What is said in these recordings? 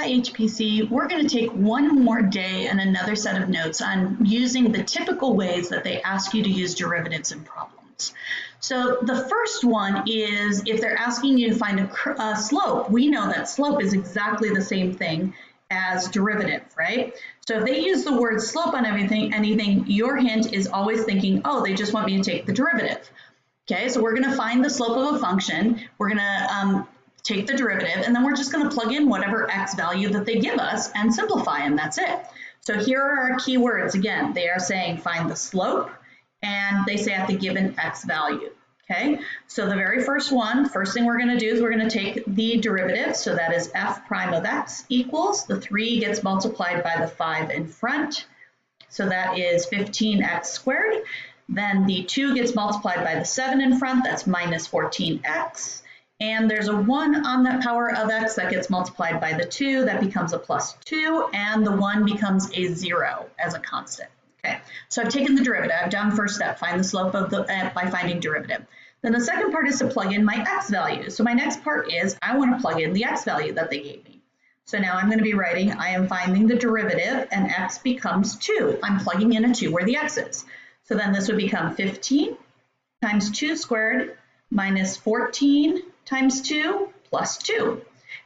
Hi HPC, we're going to take one more day and another set of notes on using the typical ways that they ask you to use derivatives in problems. So the first one is if they're asking you to find a slope, we know that slope is exactly the same thing as derivative, right? So if they use the word slope on anything, your hint is always thinking, oh, they just want me to take the derivative. Okay, so we're going to find the slope of a function. We're going to take the derivative, and then we're just going to plug in whatever x value that they give us and simplify, and that's it. So here are our key words. Again, they are saying find the slope, and they say at the given x value. Okay, so the very first thing we're going to do is we're going to take the derivative. So that is f prime of x equals the 3 gets multiplied by the 5 in front. So that is 15x squared. Then the 2 gets multiplied by the 7 in front. That's minus 14x. And there's a 1 on that power of x that gets multiplied by the 2, that becomes a plus 2, and the 1 becomes a 0 as a constant. Okay, so I've taken the derivative. I've done first step, find the slope of the by finding derivative. Then the second part is to plug in my x value. So my next part is I want to plug in the x value that they gave me. So now I'm going to be writing I am finding the derivative, and x becomes 2. I'm plugging in a 2 where the x is. So then this would become 15 times 2 squared minus 14 times 2 plus 2.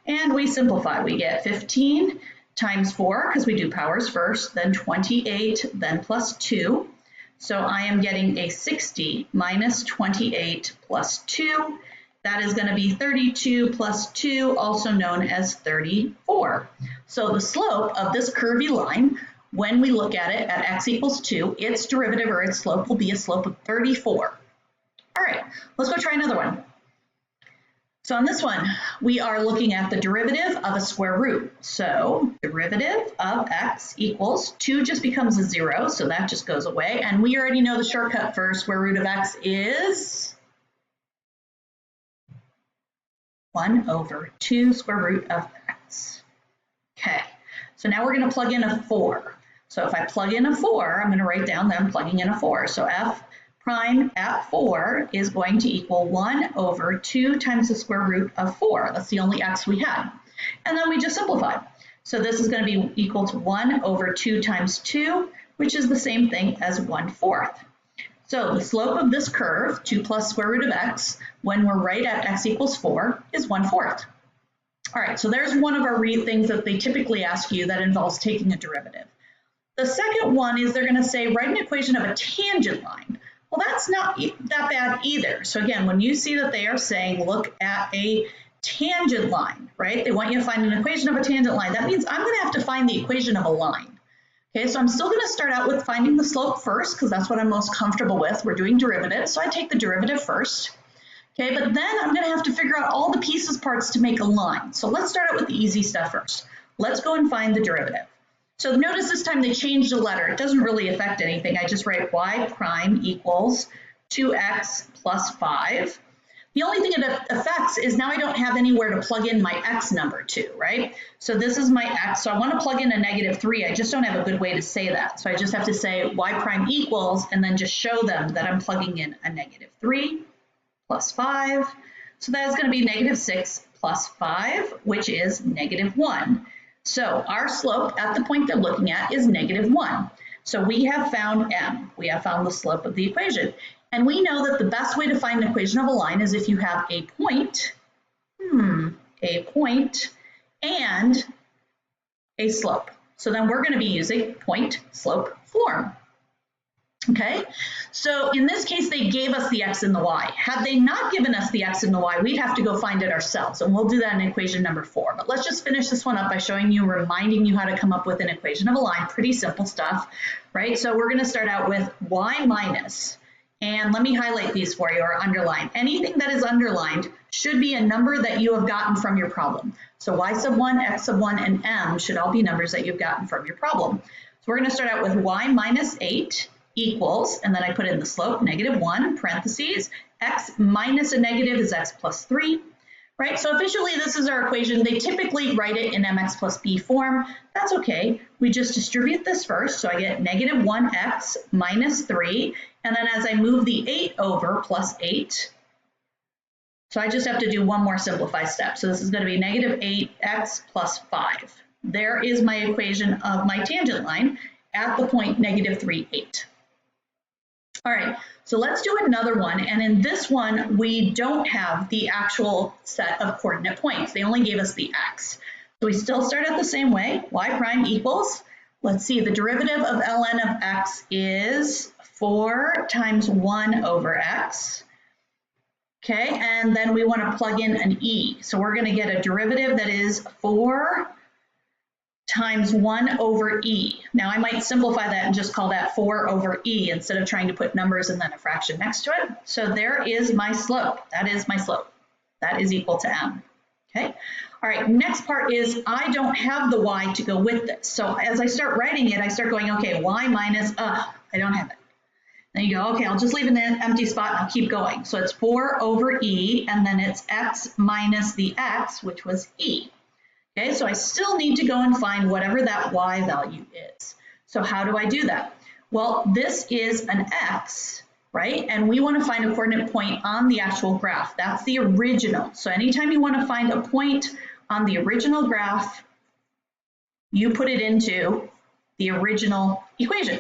And we simplify. We get 15 times 4, because we do powers first, then 28, then plus 2. So I am getting a 60 minus 28 plus 2. That is going to be 32 plus 2, also known as 34. So the slope of this curvy line, when we look at it at x equals 2, its derivative or its slope will be a slope of 34. All right, let's go try another one. So on this one, we are looking at the derivative of a square root. So derivative of x equals 2 just becomes a 0, so that just goes away. And we already know the shortcut for square root of x is 1 over 2 square root of x. Okay, so now we're going to plug in a 4. So if I plug in a 4, I'm going to write down that I'm plugging in a 4. So f prime at 4 is going to equal 1 over 2 times the square root of 4. That's the only x we had. And then we just simplify. So this is going to be equal to 1 over 2 times 2, which is the same thing as 1/4. So the slope of this curve, 2 plus square root of x, when we're right at x equals 4, is 1/4. All right, so there's one of our things that they typically ask you that involves taking a derivative. The second one is they're going to say write an equation of a tangent line. Well, that's not that bad either. So again, when you see that they are saying look at a tangent line, right? They want you to find an equation of a tangent line. That means I'm going to have to find the equation of a line. Okay, so I'm still going to start out with finding the slope first because that's what I'm most comfortable with. We're doing derivatives, so I take the derivative first. Okay, but then I'm going to have to figure out all the pieces parts to make a line. So let's start out with the easy stuff first. Let's go and find the derivative. So notice this time they changed the letter. It doesn't really affect anything. I just write y prime equals 2x plus 5. The only thing it affects is now I don't have anywhere to plug in my x number to, right? So this is my x, so I want to plug in a -3. I just don't have a good way to say that. So I just have to say y prime equals and then just show them that I'm plugging in a -3 plus 5. So that is going to be -6 plus 5, which is -1. So our slope at the point they're looking at is -1. So we have found m. We have found the slope of the equation. And we know that the best way to find an equation of a line is if you have a point and a slope. So then we're going to be using point slope form. Okay, so in this case, they gave us the x and the y. Had they not given us the x and the y, we'd have to go find it ourselves, and we'll do that in equation number 4. But let's just finish this one up by showing you, reminding you how to come up with an equation of a line. Pretty simple stuff, right? So we're going to start out with y minus, and let me highlight these for you or underline. Anything that is underlined should be a number that you have gotten from your problem. So y sub 1, x sub 1, and m should all be numbers that you've gotten from your problem. So we're going to start out with y minus 8 equals, and then I put in the slope, -1, parentheses, x minus a negative is x plus 3, right? So officially this is our equation. They typically write it in mx plus b form. That's okay. We just distribute this first, so I get -1x minus 3, and then as I move the 8 over, plus 8. So I just have to do one more simplify step. So this is going to be negative 8x plus 5. There is my equation of my tangent line at the point negative 3, 8. All right, so let's do another one. And in this one, we don't have the actual set of coordinate points. They only gave us the x. So we still start out the same way. Y prime equals, let's see, the derivative of ln of x is 4 times 1 over x. Okay, and then we want to plug in an e. So we're going to get a derivative that is 4 times 1 over e. Now I might simplify that and just call that 4 over e instead of trying to put numbers and then a fraction next to it. So there is my slope. That is my slope. That is equal to m. Okay. All right, next part is I don't have the y to go with this. So as I start writing it, I start going, okay, y minus, I don't have it. Then you go, okay, I'll just leave an empty spot and I'll keep going. So it's 4 over e, and then it's x minus the x, which was e. Okay, so I still need to go and find whatever that y value is. So how do I do that? Well, this is an x, right? And we want to find a coordinate point on the actual graph. That's the original. So anytime you want to find a point on the original graph, you put it into the original equation.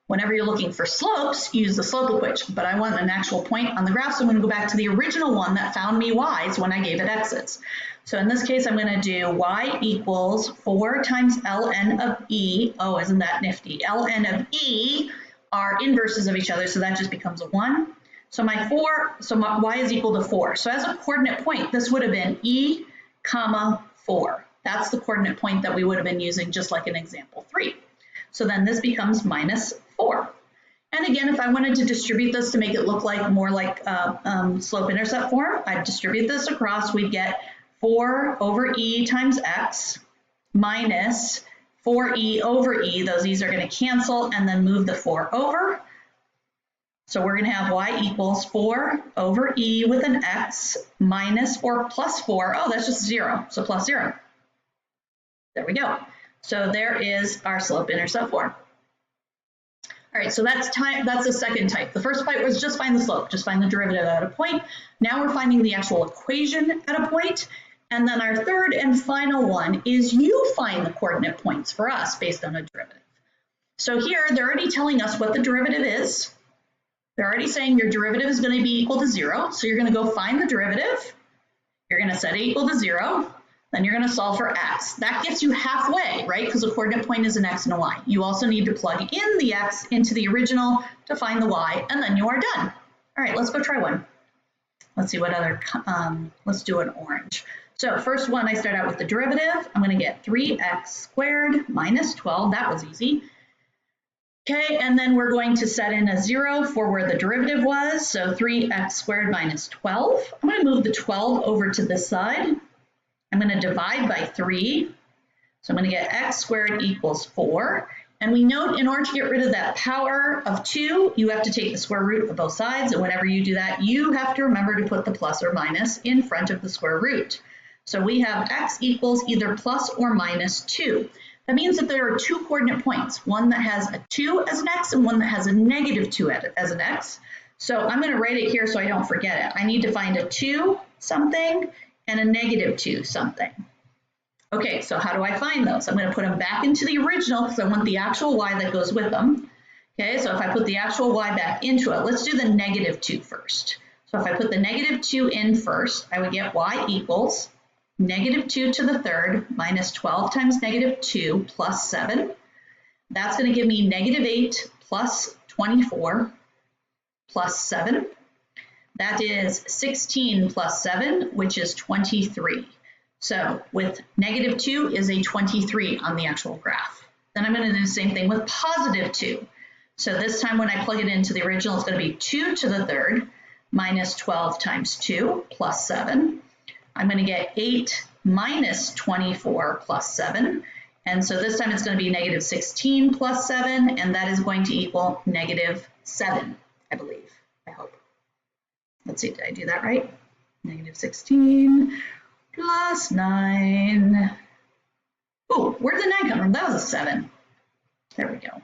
Whenever you're looking for slopes, use the slope equation, but I want an actual point on the graph, so I'm going to go back to the original one that found me y's when I gave it x's. So in this case, I'm going to do y equals 4 times ln of e. Oh, isn't that nifty? Ln of e are inverses of each other, so that just becomes a 1. So my y is equal to 4. So as a coordinate point, this would have been e, comma, 4. That's the coordinate point that we would have been using, just like in example 3. So then this becomes minus 4. And again, if I wanted to distribute this to make it look like more like slope-intercept form, I'd distribute this across. We'd get 4 over e times x minus 4e over e. Those e's are going to cancel and then move the 4 over. So we're going to have y equals 4 over e with an x minus 4 plus 4. Oh, that's just 0, so plus 0. There we go. So there is our slope-intercept form. All right, so that's the second type. The first type was just find the slope, just find the derivative at a point. Now we're finding the actual equation at a point. And then our third and final one is you find the coordinate points for us based on a derivative. So here they're already telling us what the derivative is. They're already saying your derivative is going to be equal to 0. So you're going to go find the derivative. You're going to set it equal to 0. Then you're going to solve for x. That gets you halfway, right? Because a coordinate point is an x and a y. You also need to plug in the x into the original to find the y, and then you are done. All right, let's go try one. Let's see what other, let's do an orange. So first one, I start out with the derivative. I'm going to get 3x squared minus 12. That was easy. Okay, and then we're going to set in a 0 for where the derivative was. So 3x squared minus 12. I'm going to move the 12 over to this side. I'm going to divide by 3. So I'm going to get x squared equals 4. And we note in order to get rid of that power of 2, you have to take the square root of both sides. And whenever you do that, you have to remember to put the plus or minus in front of the square root. So we have x equals either plus or minus 2. That means that there are 2 coordinate points, one that has a 2 as an x and one that has a negative 2 as an x. So I'm going to write it here so I don't forget it. I need to find a 2 something and a negative 2 something. Okay, so how do I find those? I'm going to put them back into the original because I want the actual y that goes with them. Okay, so if I put the actual y back into it, let's do the negative 2 first. So if I put the negative 2 in first, I would get y equals negative 2 to the third minus 12 times negative 2 plus 7. That's going to give me negative 8 plus 24 plus 7. That is 16 plus 7, which is 23. So with negative 2 is a 23 on the actual graph. Then I'm going to do the same thing with positive 2. So this time when I plug it into the original, it's going to be 2 to the third minus 12 times 2 plus 7. I'm going to get 8 minus 24 plus 7. And so this time it's going to be negative 16 plus 7, and that is going to equal negative 7, I believe, I hope. Let's see, did I do that right? Negative 16 plus 9. Oh, where did the 9 come from? That was a 7. There we go.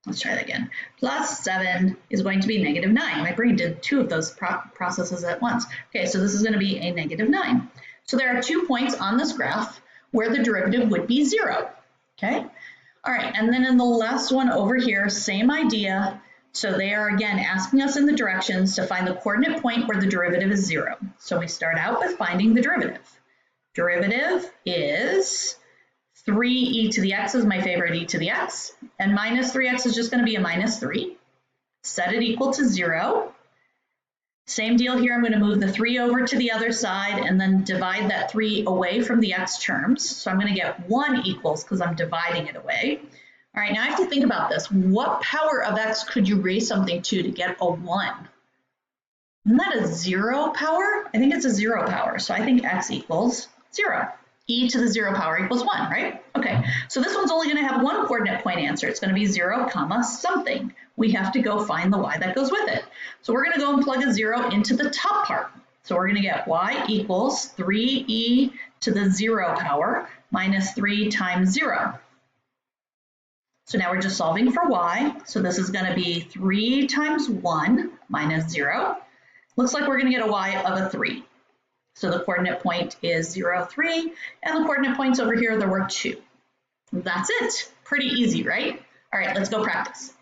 Let's try that again. Plus 7 is going to be negative 9. My brain did 2 of those processes at once. Okay, so this is going to be a negative 9. So there are 2 points on this graph where the derivative would be 0. Okay, all right, and then in the last one over here, same idea. So they are again asking us in the directions to find the coordinate point where the derivative is 0. So we start out with finding the derivative. Derivative is 3e to the x is my favorite e to the x, and minus 3x is just going to be a minus 3. Set it equal to 0. Same deal here, I'm going to move the 3 over to the other side and then divide that 3 away from the x terms. So I'm going to get 1 equals because I'm dividing it away. All right, now I have to think about this. What power of x could you raise something to get a 1? Isn't that a 0 power? I think it's a 0 power, so I think x equals 0. E to the 0 power equals 1, right? Okay, so this one's only going to have one coordinate point answer. It's going to be 0 comma something. We have to go find the y that goes with it. So we're going to go and plug a 0 into the top part. So we're going to get y equals 3e to the 0 power minus 3 times 0. So now we're just solving for y. So this is going to be 3 times 1 minus 0. Looks like we're going to get a y of a 3. So the coordinate point is 0, 3, and the coordinate points over here, there were 2. That's it. Pretty easy, right? All right, let's go practice.